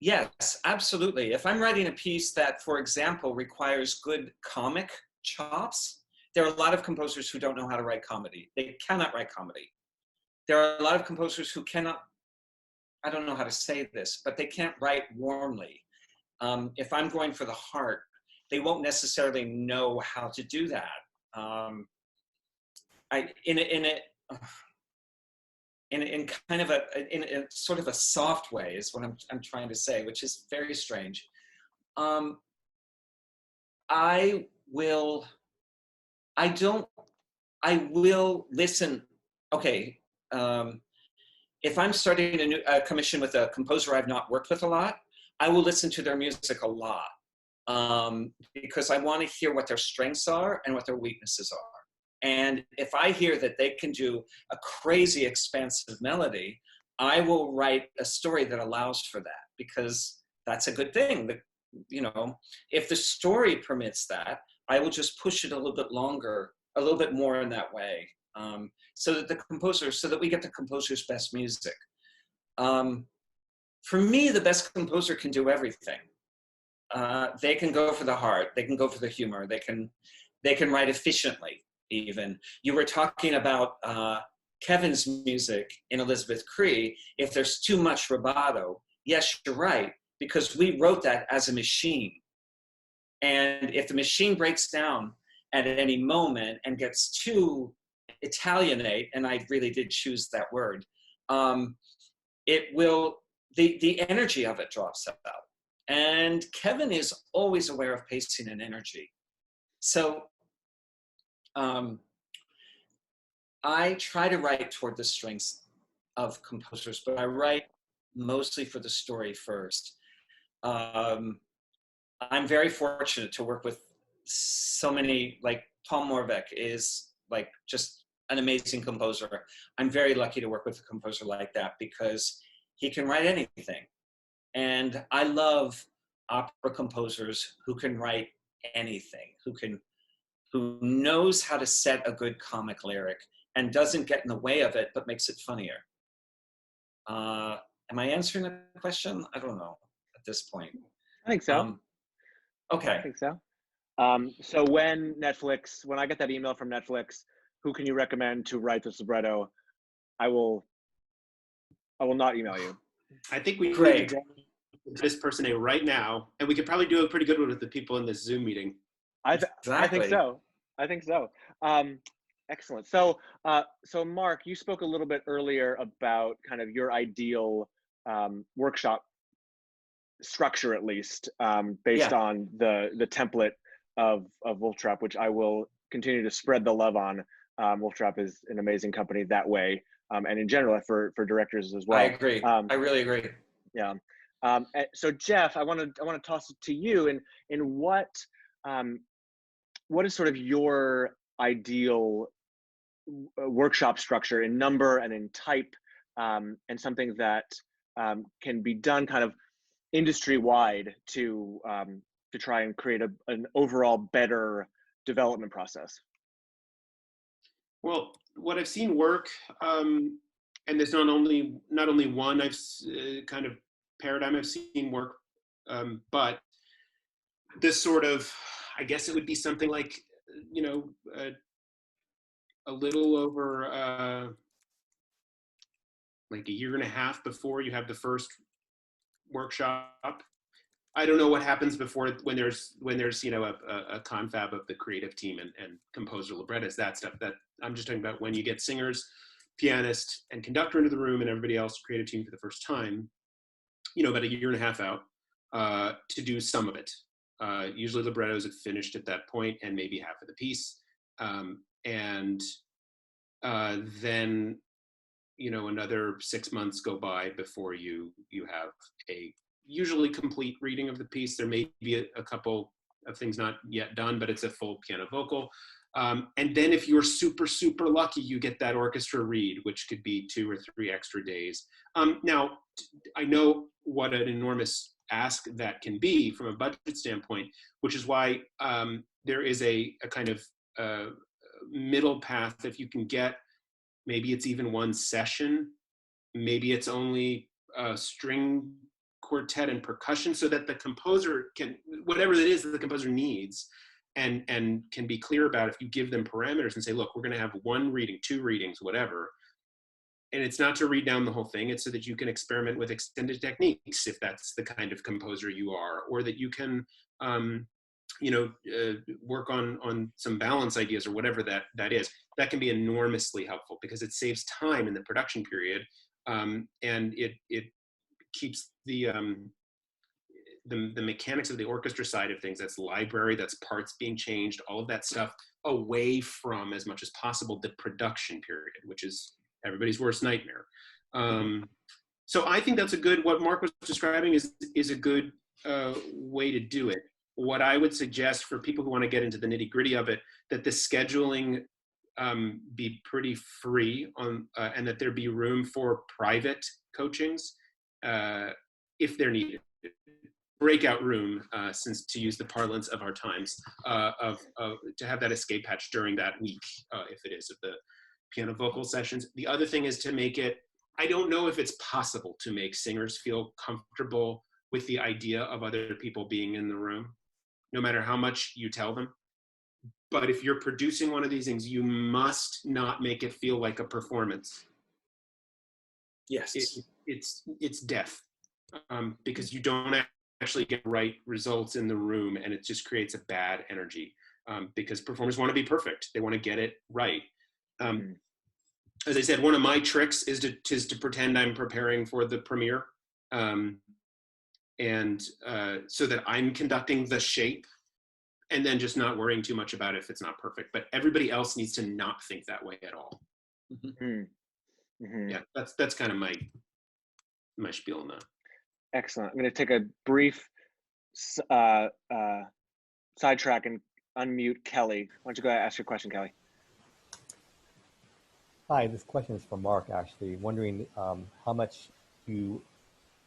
S2: Yes, absolutely. If I'm writing a piece that, for example, requires good comic chops, there are a lot of composers who don't know how to write comedy. They cannot write comedy. There are a lot of composers who cannot, I don't know how to say this, but they can't write warmly. If I'm going for the heart, they won't necessarily know how to do that. In a sort of a soft way is what I'm trying to say, which is very strange. I will listen. Okay, if I'm starting a new commission with a composer I've not worked with a lot, I will listen to their music a lot because I want to hear what their strengths are and what their weaknesses are. And if I hear that they can do a crazy expansive melody, I will write a story that allows for that, because that's a good thing. You know, if the story permits that, I will just push it a little bit longer, a little bit more in that way, so that we get the composer's best music. For me, the best composer can do everything. They can go for the heart, they can go for the humor, they can write efficiently. Even you were talking about Kevin's music in Elizabeth Cree. If there's too much rubato, yes, you're right, because we wrote that as a machine. And if the machine breaks down at any moment and gets too Italianate, and I really did choose that word, it will, the energy of it drops out. And Kevin is always aware of pacing and energy. So I try to write toward the strengths of composers, but I write mostly for the story first. I'm very fortunate to work with so many, like Tom Morbeck is like just an amazing composer. I'm very lucky to work with a composer like that, because he can write anything. And I love opera composers who can write anything, who knows how to set a good comic lyric and doesn't get in the way of it, but makes it funnier. Am I answering the question? I don't know at this point.
S1: I think so.
S2: Okay.
S1: I think so. So when I get that email from Netflix, who can you recommend to write this libretto? I will not email you.
S3: I think we
S2: Great.
S3: need to draw this person in right now, and we could probably do a pretty good one with the people in this Zoom meeting.
S1: I think so. I think so. Excellent. So, Mark, you spoke a little bit earlier about kind of your ideal workshop structure, at least based on the template of Wolf Trap, which I will continue to spread the love on. Wolf Trap is an amazing company that way, and in general for directors as well.
S2: I agree. I really agree.
S1: Yeah. So Jeff, I want to toss it to you. In what is sort of your ideal workshop structure in number and in type, and something that can be done kind of industry-wide to try and create an overall better development process?
S3: Well, what I've seen work, and there's not only one kind of paradigm I've seen work, but this sort of, I guess it would be something like, you know, a little over like a year and a half before you have the first workshop. I don't know what happens before when there's you know a confab of the creative team and composer, librettist, that stuff. That I'm just talking about when you get singers, pianist, and conductor into the room, and everybody else creative team for the first time. You know, about a year and a half out to do some of it. Usually librettos are finished at that point, and maybe half of the piece, and then you know another 6 months go by before you have a usually complete reading of the piece. There may be a couple of things not yet done, but it's a full piano vocal. And then if you're super, super lucky, you get that orchestra read, which could be 2 or 3 extra days. Now, I know what an enormous ask that can be from a budget standpoint, which is why there is a kind of middle path. If you can get, maybe it's even one session, maybe it's only string quartet and percussion, so that the composer can, whatever it is that the composer needs, and can be clear about, if you give them parameters and say, look, we're going to have 1 reading, 2 readings, whatever. And it's not to read down the whole thing. It's so that you can experiment with extended techniques, if that's the kind of composer you are, or that you can, you know, work on some balance ideas or whatever that is. That can be enormously helpful because it saves time in the production period, and it keeps the mechanics of the orchestra side of things, that's library, that's parts being changed, all of that stuff, away from, as much as possible, the production period, which is everybody's worst nightmare. So I think that's a good, what Mark was describing is a good way to do it. What I would suggest for people who want to get into the nitty gritty of it, that the scheduling be pretty free on, and that there be room for private coachings if they're needed. Breakout room, since to use the parlance of our times, to have that escape hatch during that week, if it is, of the piano vocal sessions. The other thing is to make it, I don't know if it's possible to make singers feel comfortable with the idea of other people being in the room, no matter how much you tell them. But if you're producing one of these things, you must not make it feel like a performance.
S2: Yes.
S3: It's death, because you don't actually get right results in the room, and it just creates a bad energy, because performers want to be perfect. They want to get it right. As I said, one of my tricks is to pretend I'm preparing for the premiere, and so that I'm conducting the shape, and then just not worrying too much about it if it's not perfect. But everybody else needs to not think that way at all. Yeah, that's kind of my spiel on that.
S1: Excellent. I'm going to take a brief sidetrack and unmute Kelly. Why don't you go ahead and ask your question, Kelly?
S6: Hi, this question is from Mark, actually. Wondering how much you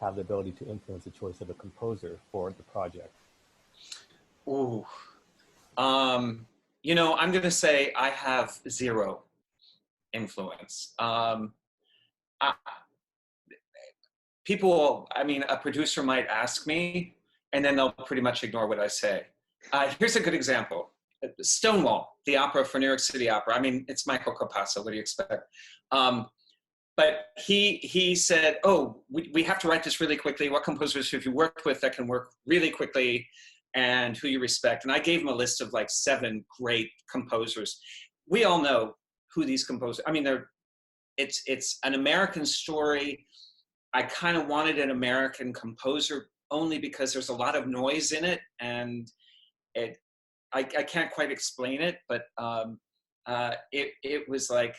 S6: have the ability to influence the choice of a composer for the project.
S2: Ooh. You know, I'm going to say I have zero influence. People, I mean, a producer might ask me, and then they'll pretty much ignore what I say. Here's a good example. Stonewall, the opera for New York City Opera. I mean, it's Michael Capasso, what do you expect? But he said, oh, we have to write this really quickly. What composers have you worked with that can work really quickly, and who you respect? And I gave him a list of like 7 great composers. We all know who these composers, I mean, it's an American story. I kind of wanted an American composer only because there's a lot of noise in it, and I can't quite explain it, but it was like,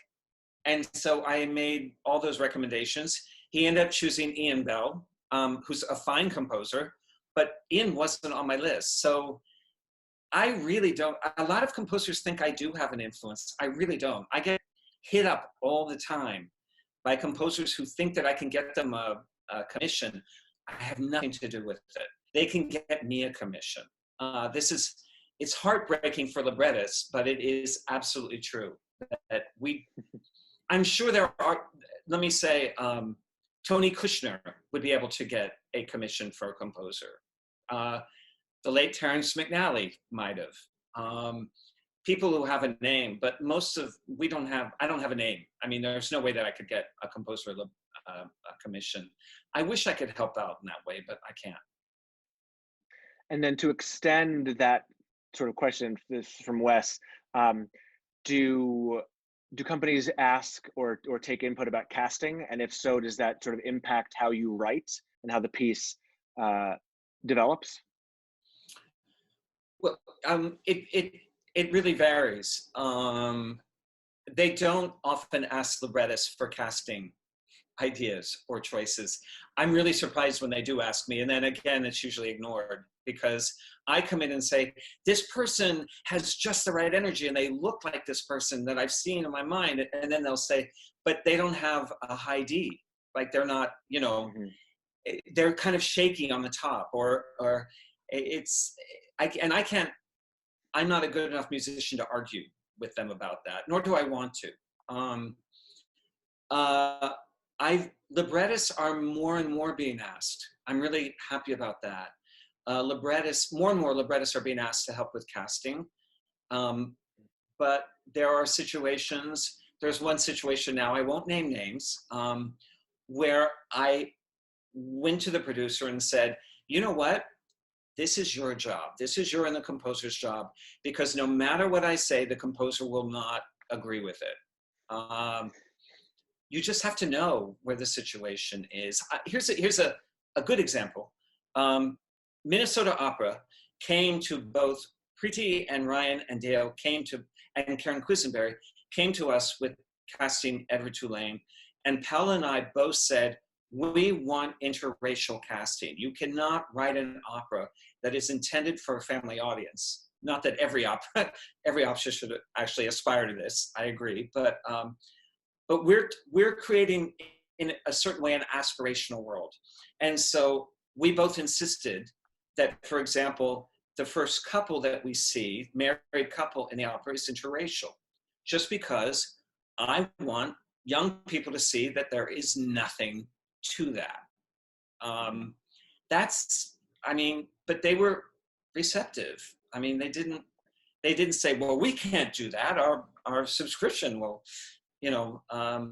S2: and so I made all those recommendations. He ended up choosing Ian Bell, who's a fine composer, but Ian wasn't on my list. So I really don't, a lot of composers think I do have an influence. I really don't. I get hit up all the time by composers who think that I can get them a commission. I have nothing to do with it. They can get me a commission. It's heartbreaking for librettists, but it is absolutely true that I'm sure there are, let me say, Tony Kushner would be able to get a commission for a composer. The late Terrence McNally might have. People who have a name, but I don't have a name. I mean, there's no way that I could get a composer a commission. I wish I could help out in that way, but I can't.
S1: And then to extend that sort of question, this is from Wes, do companies ask or take input about casting? And if so, does that sort of impact how you write and how the piece develops?
S2: Well, it really varies. They don't often ask librettists for casting ideas or choices. I'm really surprised when they do ask me, and then again, it's usually ignored because I come in and say, this person has just the right energy and they look like this person that I've seen in my mind, and then they'll say, but they don't have a high D. Like they're not, you know, they're kind of shaky on the top, or I'm not a good enough musician to argue with them about that, nor do I want to. Librettists are more and more being asked. I'm really happy about that. More and more librettists are being asked to help with casting. But there are situations, there's one situation now, I won't name names, where I went to the producer and said, you know what? This is your job. This is your and the composer's job, because no matter what I say, the composer will not agree with it. You just have to know where the situation is. Here's a good example. Minnesota Opera came to both Preeti and Ryan and Dale and Karen Quisenberry came to us with casting Edward Tulane. And Paula and I both said, we want interracial casting. You cannot write an opera that is intended for a family audience Not that every opera should actually aspire to this. I agree, but we're creating in a certain way an aspirational world, and so we both insisted that, for example, the first couple that we see, married couple in the opera, is interracial, just because I want young people to see that there is nothing to that. But they were receptive. I mean, they didn't say, well, we can't do that. Our subscription will, you know, I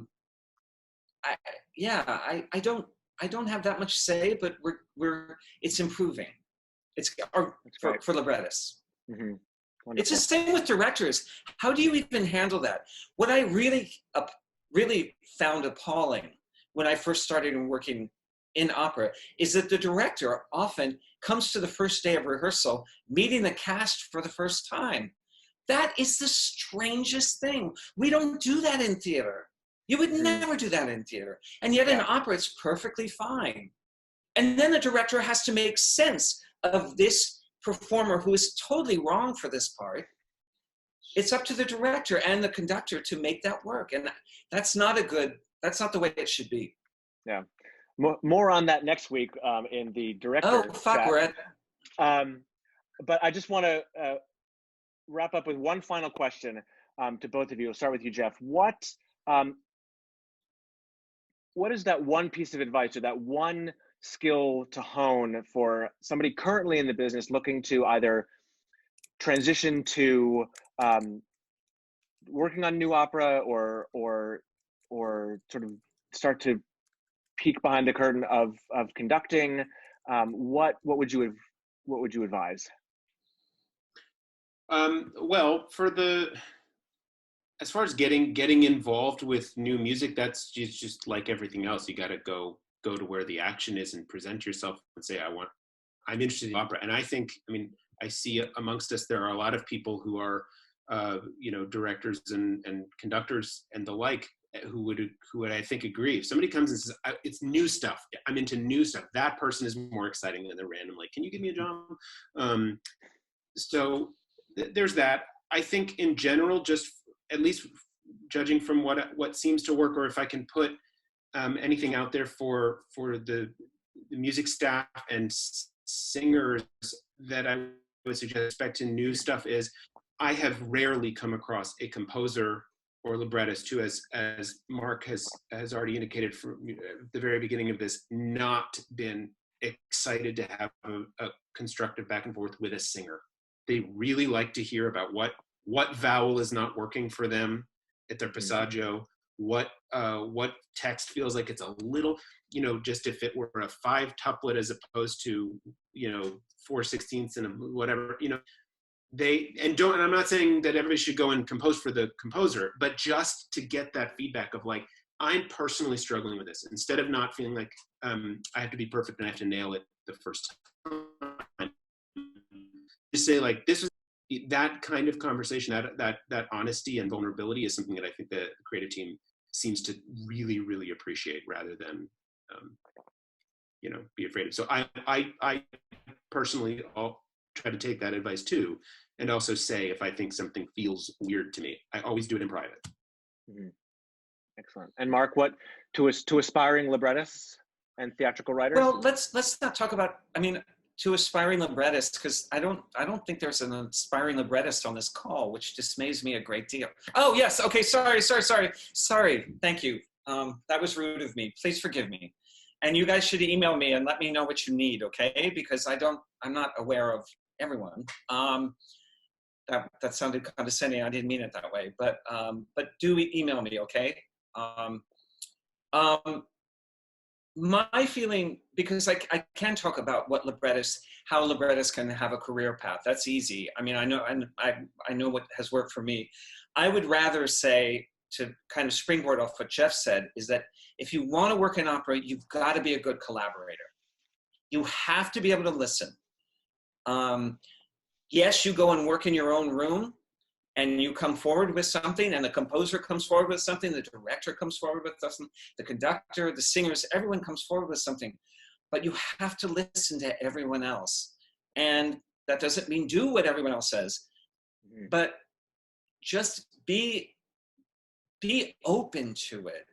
S2: don't have that much say, but it's improving. It's for librettists.
S1: Mm-hmm.
S2: It's the same with directors. How do you even handle that? What I really found appalling when I first started working in opera is that the director often comes to the first day of rehearsal meeting the cast for the first time. That is the strangest thing. We don't do that in theater. You would never do that in theater. And yet in opera, it's perfectly fine. And then the director has to make sense of this performer who is totally wrong for this part. It's up to the director and the conductor to make that work. And that's not the way it should be.
S1: Yeah. More on that next week in the director.
S2: Oh, fuck,
S1: chat.
S2: we're at.
S1: But I just want to wrap up with one final question to both of you. I'll start with you, Jeff. What is that one piece of advice or that one skill to hone for somebody currently in the business looking to either transition to working on new opera or sort of start to peek behind the curtain of conducting? What would you advise?
S3: Well, as far as getting involved with new music, that's just like everything else. You got to go to where the action is and present yourself and say, I'm interested in opera. And I see amongst us, there are a lot of people who are, directors and conductors and the like, who would I think agree. If somebody comes and says, it's new stuff, I'm into new stuff, that person is more exciting than the random, like, can you give me a job? So there's that. I think in general, just at least judging from what seems to work, or if I can put anything out there for the music staff and singers that I would suggest respect to new stuff, is I have rarely come across a composer or librettist who, as Mark has already indicated from the very beginning of this, not been excited to have a constructive back and forth with a singer. They really like to hear about what vowel is not working for them at their passaggio, what text feels like it's a little, just if it were a 5-tuplet as opposed to 4/16 and whatever, and I'm not saying that everybody should go and compose for the composer, but just to get that feedback of like, I'm personally struggling with this, instead of not feeling like I have to be perfect and I have to nail it the first time. Just say like, this is that kind of conversation, that honesty and vulnerability is something that I think the creative team seems to really, really appreciate, rather than be afraid of. So I personally, I'll try to take that advice too, and also say if I think something feels weird to me. I always do it in private.
S1: Mm-hmm. Excellent. And Mark, what to aspiring librettists and theatrical writers?
S2: Well, let's not talk about. To aspiring librettists, because I don't think there's an aspiring librettist on this call, which dismays me a great deal. Oh yes, okay, sorry. Thank you. That was rude of me. Please forgive me. And you guys should email me and let me know what you need, okay? Because I'm not aware of everyone. That sounded condescending. I didn't mean it that way. But do email me, okay? My feeling, because I can talk about how librettists can have a career path. That's easy. I know what has worked for me. I would rather say, to kind of springboard off what Jeff said, is that if you want to work in opera, you've got to be a good collaborator. You have to be able to listen. Yes, you go and work in your own room and you come forward with something, and the composer comes forward with something, the director comes forward with something, the conductor, the singers, everyone comes forward with something. But you have to listen to everyone else. And That doesn't mean do what everyone else says, but just be open to it.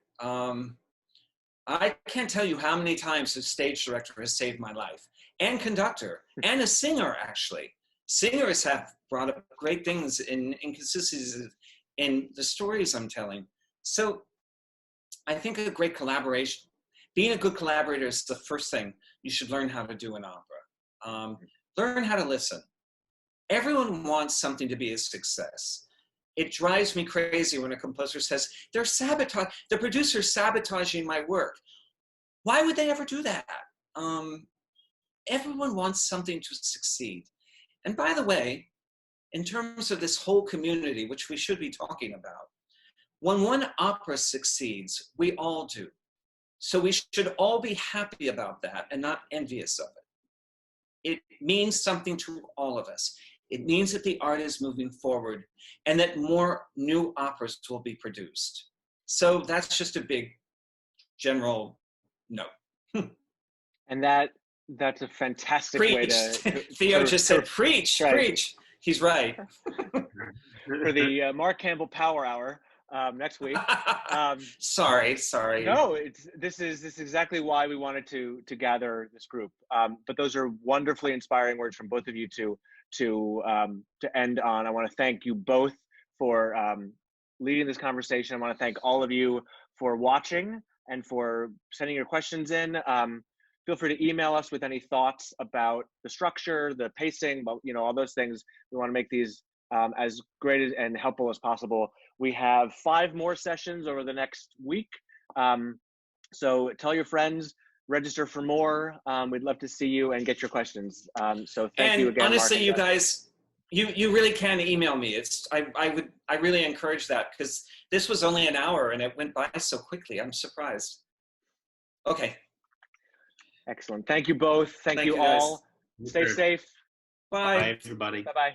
S2: I can't tell you how many times a stage director has saved my life, and conductor, and a singer, actually. Singers have brought up great things in inconsistencies in the stories I'm telling. So I think a great collaboration, being a good collaborator is the first thing you should learn how to do in opera. Learn how to listen. Everyone wants something to be a success. It drives me crazy when a composer says, the producer's sabotaging my work. Why would they ever do that? Everyone wants something to succeed. And by the way, in terms of this whole community, which we should be talking about, when one opera succeeds, we all do. So we should all be happy about that and not envious of it. It means something to all of us. It means that the art is moving forward and that more new operas will be produced. So that's just a big general no.
S1: And that's a fantastic way to
S2: Theo just said, preach,
S1: right.
S2: Preach. He's right.
S1: For the Mark Campbell Power Hour next week.
S2: Sorry.
S1: No, this is exactly why we wanted to gather this group. But those are wonderfully inspiring words from both of you to end on. I want to thank you both for leading this conversation. I want to thank all of you for watching and for sending your questions in. Feel free to email us with any thoughts about the structure, the pacing, all those things. We want to make these as great and helpful as possible. We have 5 more sessions over the next week. So tell your friends, register for more. We'd love to see you and get your questions. So thank you again,
S2: honestly,
S1: Mark,
S2: you guys, you really can email me. I really encourage that, because this was only an hour and it went by so quickly. I'm surprised. Okay.
S1: Excellent. Thank you both. Thank you
S2: guys.
S1: all. Stay safe.
S2: Bye.
S3: Bye, everybody.
S1: Bye-bye.